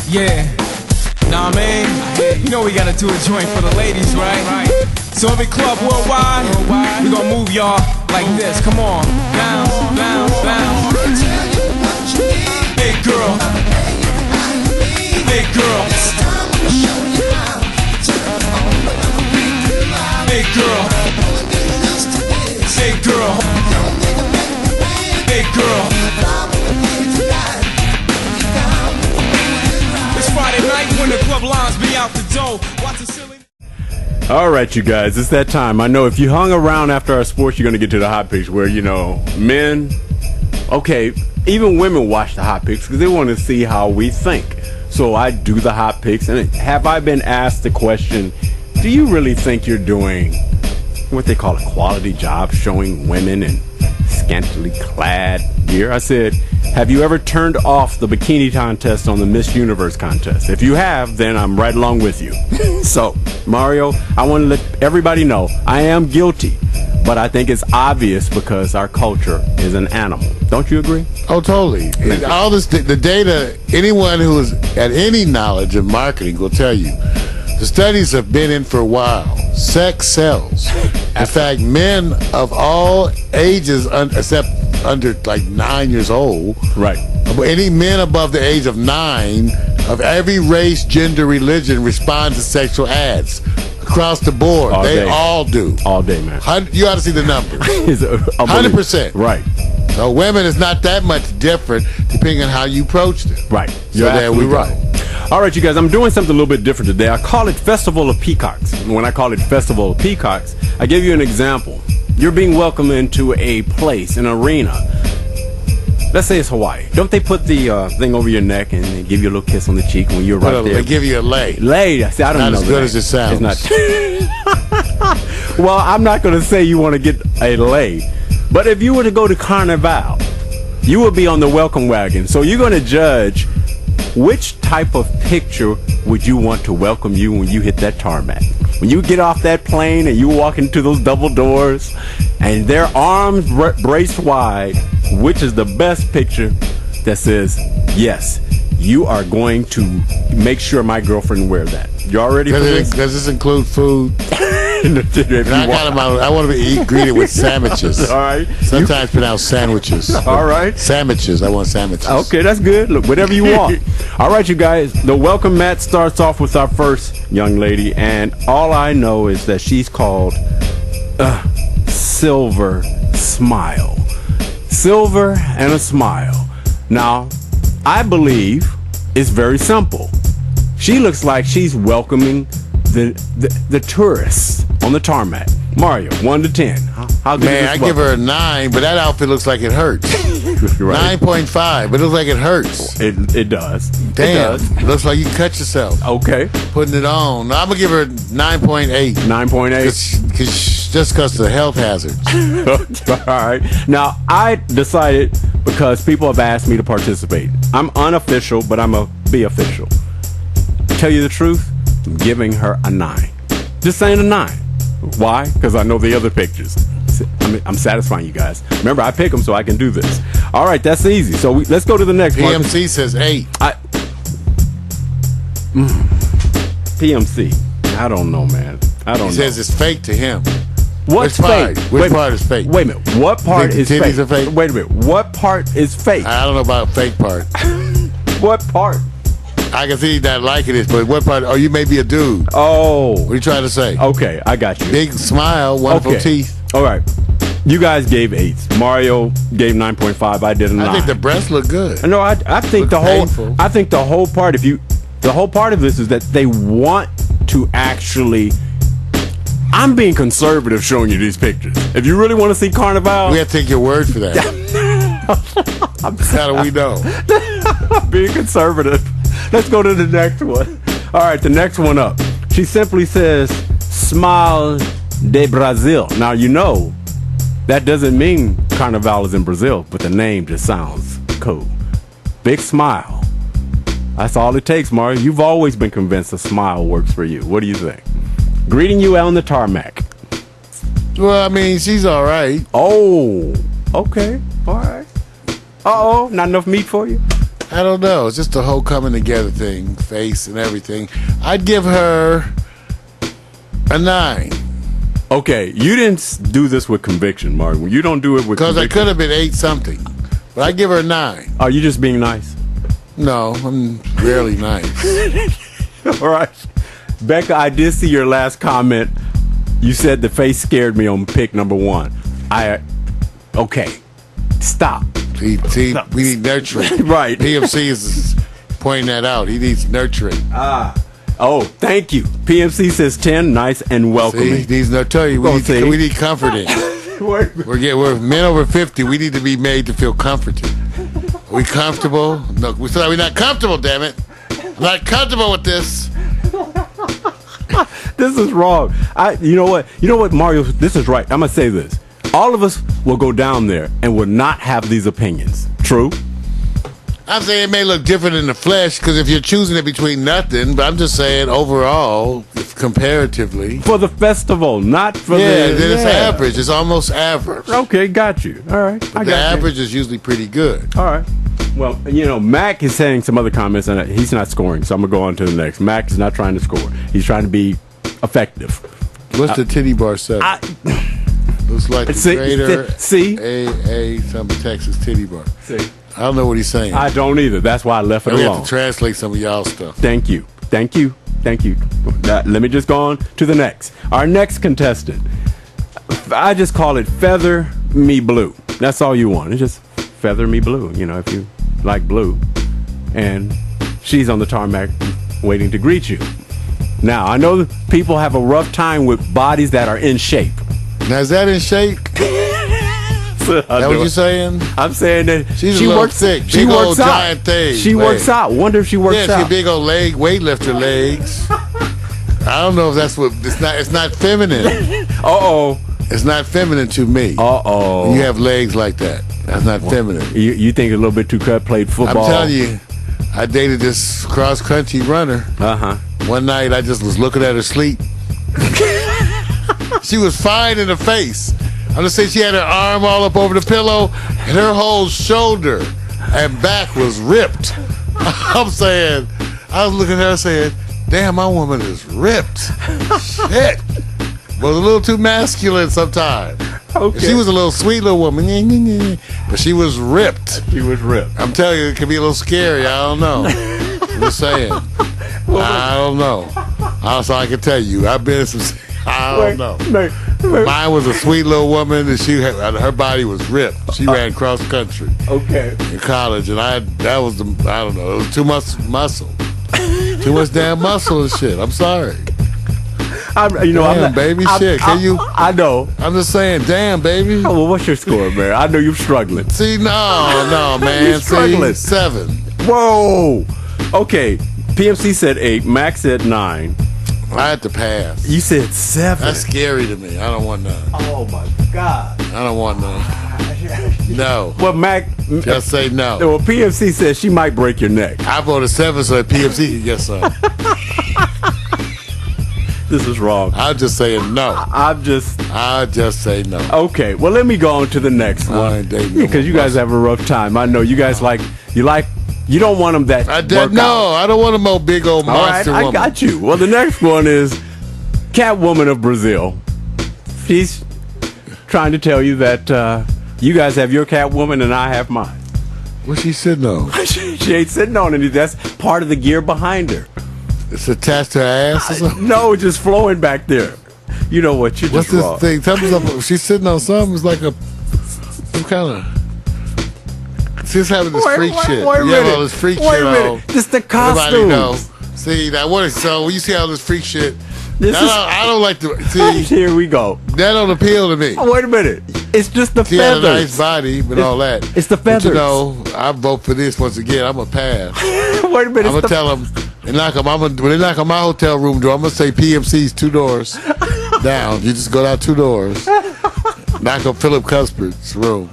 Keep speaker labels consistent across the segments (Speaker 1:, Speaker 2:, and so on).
Speaker 1: Yeah. Nah, man. You know we gotta do a joint for the ladies, right? So every club worldwide, we gonna move y'all like this. Come on. Bounce, bounce, bounce. Hey, girl. Hey, girl. Hey, girl. Hey, girl. Hey, girl. It's Friday night when the club lines be out the door. Watch the silly.
Speaker 2: All right, you guys, it's that time. I know if you hung around after our sports, you're going to get to the hot picks where, you know, men, okay, even women watch the hot picks because they want to see how we think. So I do the hot picks. And have I been asked the question, do you really think you're doing what they call a quality job showing women in scantily clad gear? I said, have you ever turned off the bikini contest on the Miss Universe contest? If you have, then I'm right along with you. So, Mario, I want to let everybody know I am guilty, but I think it's obvious because our culture is an animal. Don't you agree?
Speaker 3: Oh, totally. And all this, the data, anyone who is at any knowledge of marketing will tell you, the studies have been in for a while. Sex sells. In fact, men of all ages, except under like 9 years old,
Speaker 2: right?
Speaker 3: Any men above the age of 9 of every race, gender, religion respond to sexual ads across the board. All do.
Speaker 2: All day, man.
Speaker 3: You ought to see the numbers. 100%.
Speaker 2: Right.
Speaker 3: So women is not that much different depending on how you approach them.
Speaker 2: Right.
Speaker 3: So there we go.
Speaker 2: All right, you guys, I'm doing something a little bit different today. I call it Festival of Peacocks. And when I call it Festival of Peacocks, I give you an example. You're being welcomed into a place, an arena. Let's say it's Hawaii. Don't they put the thing over your neck and they give you a little kiss on the cheek when you're right there?
Speaker 3: They give you a lay.
Speaker 2: Lay. See, I don't know.
Speaker 3: Not as good as it sounds.
Speaker 2: It's not. Well, I'm not going to say you want to get a lay. But if you were to go to Carnival, you would be on the welcome wagon. So you're going to judge which type of picture would you want to welcome you when you hit that tarmac. When you get off that plane and you walk into those double doors and their arms braced wide, which is the best picture that says, yes, you are going to make sure my girlfriend wear that. You all ready for this?
Speaker 3: Does this include food? I want to be greeted with sandwiches.
Speaker 2: All right.
Speaker 3: Sometimes pronounced sandwiches.
Speaker 2: All right.
Speaker 3: Sandwiches. I want sandwiches.
Speaker 2: Okay, that's good. Look, whatever you want. All right, you guys. The welcome mat starts off with our first young lady, and all I know is that she's called Silver Smile. Silver and a smile. Now, I believe it's very simple. She looks like she's welcoming the tourists on the tarmac. Mario, 1 to 10. How good
Speaker 3: Man,
Speaker 2: is
Speaker 3: I
Speaker 2: this
Speaker 3: give her a 9, but that outfit looks like it hurts. Right. 9.5, but it looks like it hurts.
Speaker 2: It does.
Speaker 3: Damn.
Speaker 2: It does.
Speaker 3: Looks like you cut yourself.
Speaker 2: Okay.
Speaker 3: Putting it on. I'm going to give her 9.8.
Speaker 2: 9.8?
Speaker 3: Just because of the health hazards.
Speaker 2: All right. Now, I decided, because people have asked me to participate. I'm unofficial, but I'm a be official. Tell you the truth, I'm giving her a 9. Just saying a 9. Why? Because I know the other pictures. I'm satisfying you guys. Remember, I pick them so I can do this. All right, that's easy. So let's go to the next one.
Speaker 3: PMC says 8.
Speaker 2: PMC. I don't know, man. I don't know.
Speaker 3: He says it's fake to him.
Speaker 2: What's fake?
Speaker 3: Which part is fake?
Speaker 2: Wait a minute. What part is fake? Wait a minute. What part is fake?
Speaker 3: I don't know about fake part.
Speaker 2: What part?
Speaker 3: I can see that liking it, but what part? Oh, you may be a dude.
Speaker 2: Oh.
Speaker 3: What are you trying to say?
Speaker 2: Okay, I got you.
Speaker 3: Big smile, wonderful teeth.
Speaker 2: All right. You guys gave 8s. Mario gave 9.5. I did a 9.
Speaker 3: I think the breasts look good.
Speaker 2: No, I think the whole
Speaker 3: painful.
Speaker 2: I think the whole part of this is that they want to actually. I'm being conservative showing you these pictures. If you really want to see Carnival,
Speaker 3: we have to take your word for that. How do we know?
Speaker 2: I'm being conservative. Let's go to the next one. All right, the next one up. She simply says, Smile de Brazil. Now, you know, that doesn't mean Carnival is in Brazil, but the name just sounds cool. Big smile. That's all it takes, Mario. You've always been convinced a smile works for you. What do you think? Greeting you on the tarmac.
Speaker 3: Well, I mean, she's all right.
Speaker 2: Oh, okay. All right. Uh-oh, not enough meat for you?
Speaker 3: I don't know. It's just the whole coming together thing, face and everything. I'd give her a 9.
Speaker 2: Okay, you didn't do this with conviction, Martin. You don't do it with
Speaker 3: Because I
Speaker 2: conviction.
Speaker 3: could have been 8 something. But I'd give her a 9.
Speaker 2: Are you just being nice?
Speaker 3: No, I'm rarely nice.
Speaker 2: All right. Becca, I did see your last comment. You said the face scared me on pick number 1. Okay. Stop.
Speaker 3: See, we need nurturing.
Speaker 2: Right.
Speaker 3: PMC is pointing that out. He needs nurturing.
Speaker 2: Oh, thank you. PMC says 10, nice and welcoming.
Speaker 3: See, he needs nurturing. We need comforting. We're men over 50. We need to be made to feel comforted. Are we comfortable? No, we're not comfortable, damn it. I'm not comfortable with this.
Speaker 2: This is wrong. You know what, Mario? This is right. I'm gonna say this. All of us will go down there and will not have these opinions. True.
Speaker 3: I'm saying it may look different in the flesh because if you're choosing it between nothing, but I'm just saying overall, comparatively.
Speaker 2: For the festival, not for
Speaker 3: then it's average. It's almost average.
Speaker 2: Okay, got you. All right.
Speaker 3: The average is usually pretty good.
Speaker 2: All right. Well, Mac is saying some other comments, and he's not scoring, so I'm going to go on to the next. Mac is not trying to score. He's trying to be effective.
Speaker 3: What's the titty bar say? Looks like the greater AA some Texas titty bar.
Speaker 2: See?
Speaker 3: I don't know what he's saying.
Speaker 2: I don't either. That's why I left it
Speaker 3: We
Speaker 2: alone.
Speaker 3: have to translate some of y'all stuff.
Speaker 2: Thank you. Let me just go on to the next. Our next contestant. I just call it Feather Me Blue. That's all you want. It's just Feather Me Blue, if you like blue. And she's on the tarmac waiting to greet you. Now, I know that people have a rough time with bodies that are in shape.
Speaker 3: Now, is that in shape? Is that what you're saying?
Speaker 2: I'm saying that
Speaker 3: she works thick.
Speaker 2: She
Speaker 3: big
Speaker 2: works
Speaker 3: old
Speaker 2: out.
Speaker 3: Giant thing.
Speaker 2: She works out. Wonder if she works out.
Speaker 3: Yeah, she big old weightlifter legs. I don't know if that's what. It's not feminine. It's not feminine to me. When you have legs like that. That's not feminine.
Speaker 2: You think a little bit too cut, played football.
Speaker 3: I'm telling you, I dated this cross country runner. One night I just was looking at her sleep. She was fine in the face. I'm just saying she had her arm all up over the pillow and her whole shoulder and back was ripped. I'm saying, I was looking at her saying, damn, my woman is ripped. Shit. Was a little too masculine sometimes. Okay. She was a little sweet little woman, but she was ripped. I'm telling you, it can be a little scary. I don't know. I'm just saying. I don't know. That's all I can tell you. I've been in some. I don't know. Mine was a sweet little woman, and her body was ripped. She ran cross country. Okay. In college, and I don't know. It was too much muscle, too much damn muscle and shit. I'm sorry.
Speaker 2: Damn,
Speaker 3: baby, shit. Can you?
Speaker 2: I know.
Speaker 3: I'm just saying, damn, baby.
Speaker 2: Oh, well, what's your score, man? I know you're struggling.
Speaker 3: See, no, man.
Speaker 2: You're struggling.
Speaker 3: 7.
Speaker 2: Whoa. Okay. PMC said 8. Max said 9.
Speaker 3: I had to pass.
Speaker 2: You said 7.
Speaker 3: That's scary to me. I don't want none.
Speaker 2: Oh my God.
Speaker 3: I don't want none. No.
Speaker 2: Well, Mac.
Speaker 3: Just say no.
Speaker 2: Well, PMC says she might break your neck.
Speaker 3: I voted 7 so that PMC can get some.
Speaker 2: This is wrong.
Speaker 3: I'm just saying no.
Speaker 2: I'll just say no.
Speaker 3: Okay.
Speaker 2: Well, let me go on to the next one. Because you guys have a rough time. I know you guys you don't want them that.
Speaker 3: I don't want them old big old monster woman.
Speaker 2: I got you. Well, the next one is Catwoman of Brazil. She's trying to tell you that you guys have your Catwoman and I have mine.
Speaker 3: What's she sitting on?
Speaker 2: She ain't sitting on it. That's part of the gear behind her.
Speaker 3: It's attached to her ass or something?
Speaker 2: No, it's just flowing back there. You know what? You're
Speaker 3: What's
Speaker 2: just wrong.
Speaker 3: What's this thing? Tell me something. She's sitting on something. It's like some kind of. She's having this freak shit.
Speaker 2: Wait a minute.
Speaker 3: All this freak
Speaker 2: Wait
Speaker 3: shit
Speaker 2: a minute.
Speaker 3: on.
Speaker 2: Just the
Speaker 3: Everybody
Speaker 2: costume.
Speaker 3: knows. See, now what is so when you see all this freak shit, I don't like to see.
Speaker 2: Here we go.
Speaker 3: That don't appeal to me.
Speaker 2: Oh, wait a minute. It's just the
Speaker 3: she
Speaker 2: feathers.
Speaker 3: Had a nice body, but all that.
Speaker 2: It's the feathers.
Speaker 3: But I vote for this once again. I'm gonna pass.
Speaker 2: Wait a minute.
Speaker 3: I'm gonna tell them. When they knock on my hotel room door, I'm gonna say PMC's 2 doors down. You just go down 2 doors. Knock on Philip Cuthbert's room.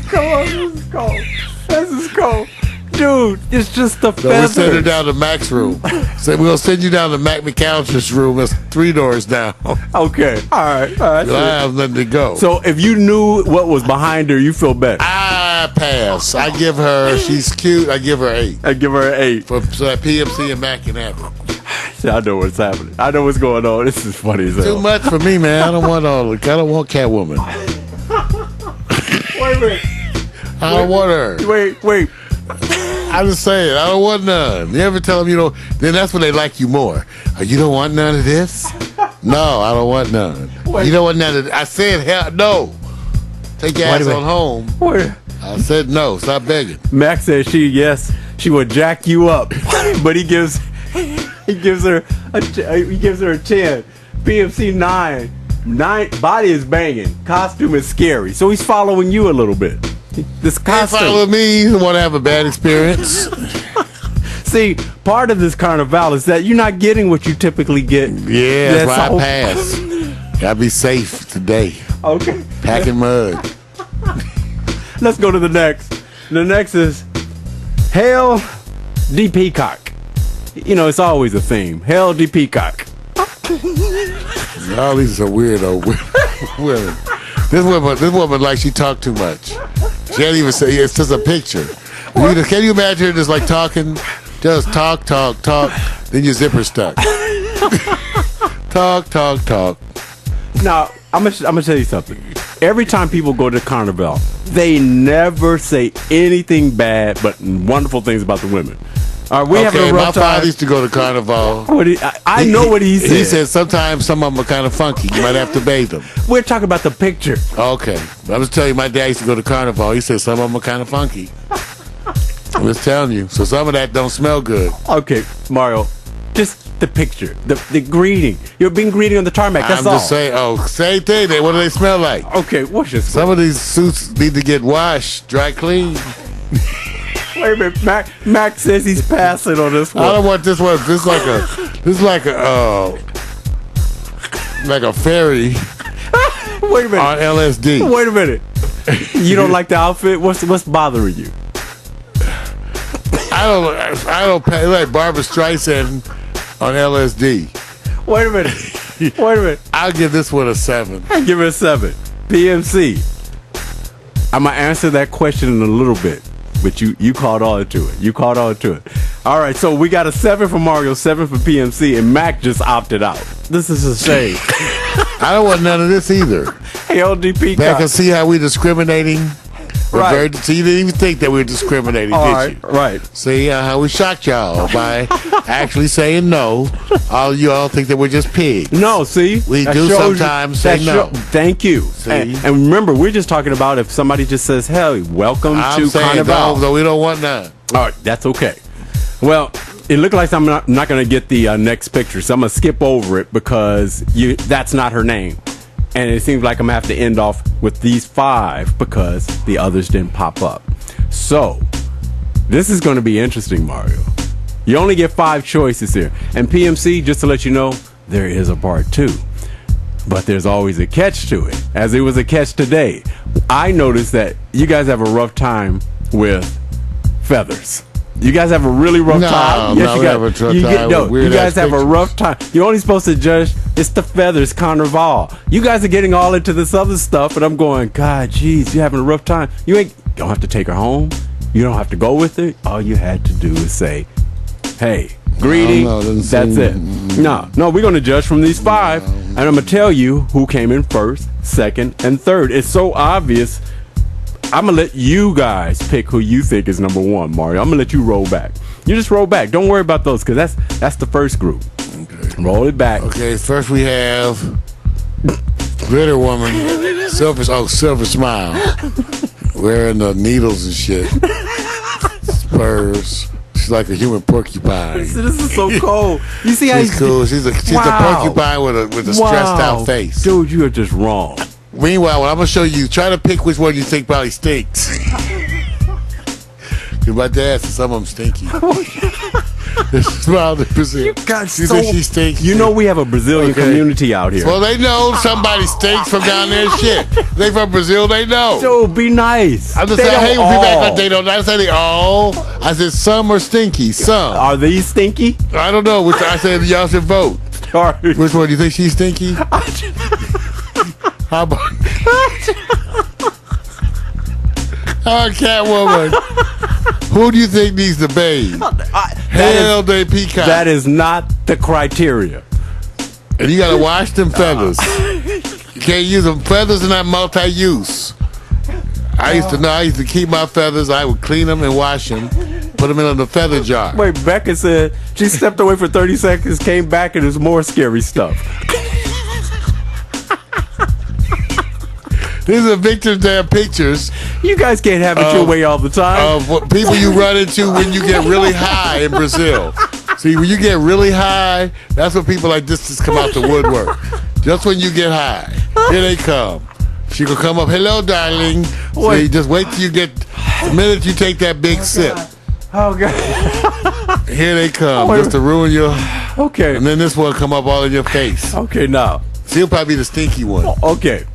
Speaker 2: Come on, this is cold. This is cold. Dude, it's just the feathers.
Speaker 3: We send her down to Mac's room. So we're going to send you down to Mac McAllister's room. That's 3 doors down.
Speaker 2: Okay. All right.
Speaker 3: I have nothing to go.
Speaker 2: So if you knew what was behind her, you feel better.
Speaker 3: I I pass. I give her. She's cute. I give her 8.
Speaker 2: I give her an 8.
Speaker 3: So that PMC and Mac can have it.
Speaker 2: I know what's happening. I know what's going on. This is funny as hell.
Speaker 3: Too much for me, man. I don't want Catwoman.
Speaker 2: Wait a minute.
Speaker 3: I don't want her.
Speaker 2: Wait.
Speaker 3: I'm just saying, I don't want none. You ever tell them you don't, then that's when they like you more. Oh, you don't want none of this? No, I don't want none. You don't want none of this. I said, hell, no. Take your ass on home. I said no. Stop begging.
Speaker 2: Max says she would jack you up, but he gives her a 10. PMC 9. Body is banging. Costume is scary. So he's following you a little bit. This costume.
Speaker 3: Follow me. You want to have a bad experience?
Speaker 2: See, part of this Carnival is that you're not getting what you typically get.
Speaker 3: Yeah, that's why I pass. Gotta be safe today.
Speaker 2: Okay.
Speaker 3: Packing mud.
Speaker 2: Let's go to the next. The next is Hail D Peacock. You know, it's always a theme. Hail D Peacock.
Speaker 3: All these are weirdo women. This woman, like she talked too much. She can't even say, it's just a picture. Can you imagine her just like talking? Just talk. Then your zipper stuck. Talk.
Speaker 2: Now, I'm gonna tell you something. Every time people go to Carnival, they never say anything bad but wonderful things about the women. We have a rough
Speaker 3: my father used to go to Carnival.
Speaker 2: I know what he said.
Speaker 3: He said sometimes some of them are kind of funky. You might have to bathe them.
Speaker 2: We're talking about the picture.
Speaker 3: Okay. I'm just telling you, my dad used to go to Carnival. He said some of them are kind of funky. I'm just telling you. So some of that don't smell good.
Speaker 2: Okay, Mario. Just the picture, the greeting. You're being greeted on the tarmac. That's all.
Speaker 3: I'm just saying. Oh, same thing. What do they smell like?
Speaker 2: Okay, what's your
Speaker 3: Some of these suits need to get washed, dry clean.
Speaker 2: Wait a minute, Mac says he's passing on this one.
Speaker 3: I don't want this one. This is like a fairy.
Speaker 2: Wait a minute.
Speaker 3: On LSD.
Speaker 2: Wait a minute. You don't like the outfit? What's bothering you?
Speaker 3: I don't pay like Barbara Streisand on LSD.
Speaker 2: Wait a minute.
Speaker 3: I'll give this one a 7.
Speaker 2: I give it a 7. PMC. I'm gonna answer that question in a little bit. But you caught on to it. All right, so we got a 7 for Mario, 7 for PMC, and Mac just opted out. This is a shame.
Speaker 3: I don't want none of this either.
Speaker 2: Hey, LDP.
Speaker 3: Back and see how we discriminating.
Speaker 2: Right.
Speaker 3: So you didn't even think that we were discriminating, did you?
Speaker 2: Right.
Speaker 3: See how we shocked y'all by actually saying no. All y'all think that we're just pigs.
Speaker 2: No, see?
Speaker 3: We do sometimes say no.
Speaker 2: Thank you.
Speaker 3: See?
Speaker 2: And remember, we're just talking about if somebody just says, hey, welcome to Carnival.
Speaker 3: No, we don't want none.
Speaker 2: All right, that's okay. Well, it looked like I'm not going to get the next picture, so I'm going to skip over it because that's not her name. And it seems like I'm going to have to end off with these 5 because the others didn't pop up. So, this is going to be interesting, Mario. You only get 5 choices here. And PMC, just to let you know, there is a part 2. But there's always a catch to it, as it was a catch today. I noticed that you guys have a rough time with feathers. You guys have a really rough time. Yes, you guys have a rough time. You're only supposed to judge. It's the feathers, Carnival. You guys are getting all into this other stuff, and I'm going, God, geez, you're having a rough time. You don't have to take her home. You don't have to go with her. All you had to do is say, hey, greedy. That's it. No, we're going to judge from these 5, and I'm going to tell you who came in first, second, and third. It's so obvious. I'm going to let you guys pick who you think is number 1, Mario. I'm going to let you roll back. You just roll back. Don't worry about those because that's the first group. Okay. Roll it back.
Speaker 3: Okay, first we have Glitter Woman, Silver Smile, wearing the needles and shit. Spurs. She's like a human porcupine.
Speaker 2: This is so cool. You see how
Speaker 3: she's cool. She's a porcupine with a stressed out face.
Speaker 2: Dude, you are just wrong.
Speaker 3: Meanwhile, what I'm going to show you, try to pick which one you think probably stinks. Because my dad said some of them stinky. Smile to Brazil.
Speaker 2: You
Speaker 3: think she stinks?
Speaker 2: You know we have a Brazilian community out here.
Speaker 3: Well, they know somebody stinks from down there. Shit. They from Brazil, they know.
Speaker 2: So be nice.
Speaker 3: I'm just saying, I hate when people act like they don't. I say they all. I said some are stinky. Some.
Speaker 2: Are these stinky?
Speaker 3: I don't know. I said y'all should vote.
Speaker 2: Sorry.
Speaker 3: Which one do you think she's stinky? How about Our Catwoman. Who do you think needs to bathe? Hell, they Peacock.
Speaker 2: That is not the criteria.
Speaker 3: And you gotta wash them feathers. You can't use them. Feathers are not multi-use. I used to know. I used to keep my feathers. I would clean them and wash them. Put them in the feather jar.
Speaker 2: Wait, Becca said she stepped away for 30 seconds, came back, and there's more scary stuff.
Speaker 3: These are Victor's damn pictures.
Speaker 2: You guys can't have it your way all the time.
Speaker 3: Of what people you run into when you get really high in Brazil. See, when you get really high, that's when people like this just come out the woodwork. Just when you get high, here they come. She gonna come up. Hello, darling. See, just wait till you get. The minute you take that big sip.
Speaker 2: Oh God!
Speaker 3: Here they come, just to ruin your.
Speaker 2: Okay.
Speaker 3: And then this one come up all in your face.
Speaker 2: Okay, now.
Speaker 3: She'll probably be the stinky one.
Speaker 2: Okay.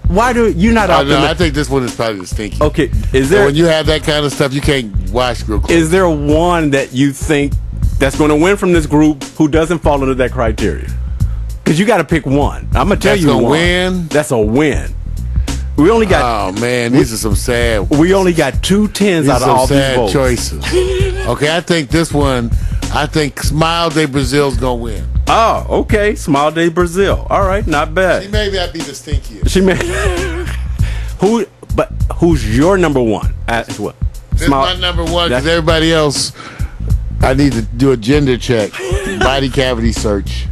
Speaker 2: Why do you not out there?
Speaker 3: I think this one is probably the stinky.
Speaker 2: Okay, is there?
Speaker 3: So when you have that kind of stuff, you can't wash real quick.
Speaker 2: Is there one that you think that's going to win from this group who doesn't fall under that criteria? Because you got to pick one. I'm gonna tell you
Speaker 3: one.
Speaker 2: Win. That's a win. We only got.
Speaker 3: Oh man, these are some sad.
Speaker 2: We only got 2 10s out of all these votes.
Speaker 3: Choices. Okay, I think this one. I think Smile de Brazil's gonna win.
Speaker 2: Oh, okay. Smile de Brazil. All right, not bad.
Speaker 3: She may not be the stinkiest.
Speaker 2: She may. Who's your number one? As what?
Speaker 3: This is my number one because everybody else. I need to do a gender check, body cavity search.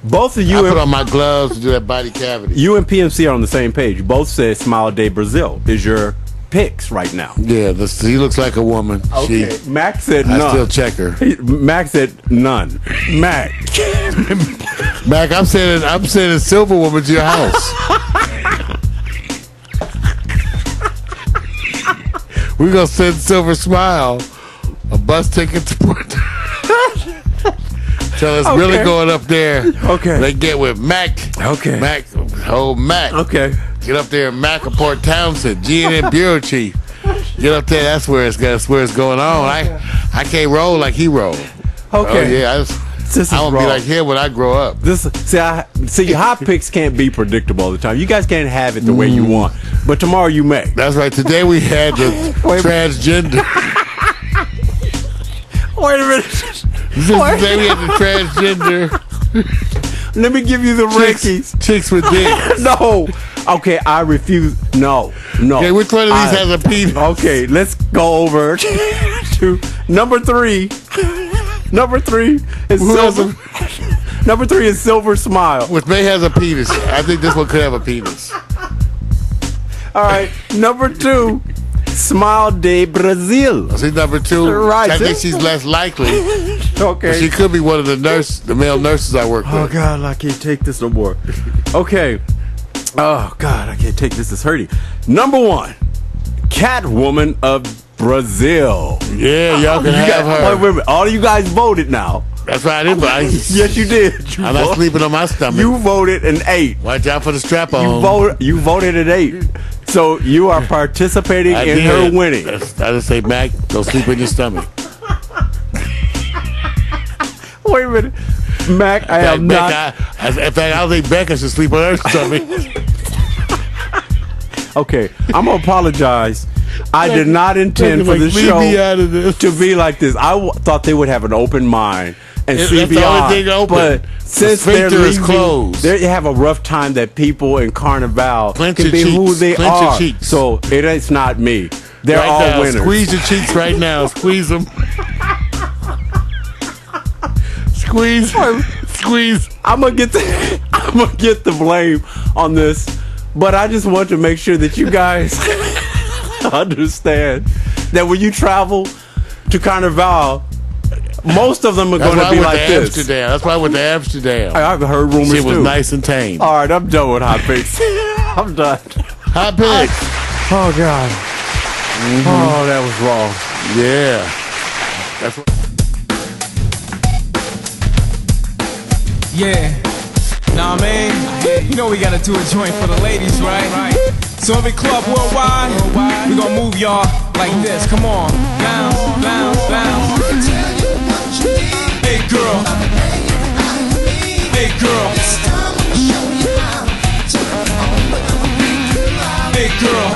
Speaker 2: Both of you.
Speaker 3: I put on my gloves to do that body cavity.
Speaker 2: You and PMC are on the same page. Both said Smile de Brazil is your PiXX right now.
Speaker 3: Yeah, he looks like a woman.
Speaker 2: Okay. Mac said none.
Speaker 3: I still check her.
Speaker 2: Mac said none. Mac.
Speaker 3: Mac, I'm sending Silver Woman to your house. We're gonna send Silver Smile a bus ticket to Port. Tell us really going up there.
Speaker 2: Okay.
Speaker 3: They get with Mac.
Speaker 2: Okay.
Speaker 3: Mac.
Speaker 2: Okay.
Speaker 3: Get up there, Mac or Port Townsend, GNN Bureau Chief. Get up there. That's where it's going on. I can't roll like he roll.
Speaker 2: Okay.
Speaker 3: Oh yeah. I want to be like him when I grow up.
Speaker 2: See, Hot Picks can't be predictable all the time. You guys can't have it the way you want. But tomorrow you may.
Speaker 3: That's right. Today we had the transgender.
Speaker 2: Wait a minute.
Speaker 3: Today we had the transgender.
Speaker 2: Let me give you the rankings.
Speaker 3: Chicks with dicks.
Speaker 2: No. Okay, I refuse. No.
Speaker 3: Okay, which one of these has a penis?
Speaker 2: Okay, let's go over to number 3. Number 3 is Silver. Number 3 is Silver Smile,
Speaker 3: which may has a penis. I think this one could have a penis.
Speaker 2: All right, number 2, Smile de Brazil.
Speaker 3: See, number 2.
Speaker 2: Right.
Speaker 3: I think she's less likely.
Speaker 2: Okay.
Speaker 3: But she could be one of the male nurses I work with.
Speaker 2: Oh God, I can't take this no more. Okay. Oh God, I can't take this. It's hurting. Number 1, Catwoman of Brazil.
Speaker 3: Yeah, y'all can have her.
Speaker 2: Wait a minute. All of you guys voted now.
Speaker 3: That's right, I didn't vote.
Speaker 2: Yes, you did.
Speaker 3: I'm not sleeping on my stomach.
Speaker 2: You voted an 8.
Speaker 3: Watch out for the strap on.
Speaker 2: You voted an 8. So you are participating in her winning.
Speaker 3: I just say, Mac, don't sleep in your stomach.
Speaker 2: Wait a minute. Mac, I am not.
Speaker 3: In fact, I don't think Becca should sleep on her stomach.
Speaker 2: Okay, I'm going to apologize. I did not intend for this show to be like this. I thought they would have an open mind and see beyond. But since they're closed, they have a rough time that people in Carnival can be who they are. So it's not me. They're all winners.
Speaker 3: Squeeze your cheeks right now. Squeeze them. Squeeze.
Speaker 2: I'm gonna get the blame on this, but I just want to make sure that you guys understand that when you travel to Carnival, most of them are going to be like this.
Speaker 3: That's why I went to Amsterdam.
Speaker 2: I've heard rumors
Speaker 3: too. It was nice and tame.
Speaker 2: All right, I'm done with Hot Picks. I'm done.
Speaker 3: Hot Picks.
Speaker 2: Oh God. Oh, that was wrong.
Speaker 3: Yeah. That's what.
Speaker 1: Yeah, nah man, you know we gotta do a joint for the ladies, right? So every club worldwide, we gonna move y'all like this, come on. Down, down, down. Hey girl. Hey girl. Hey girl.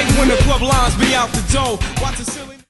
Speaker 1: life when the club lines be out the door. Watch the silly.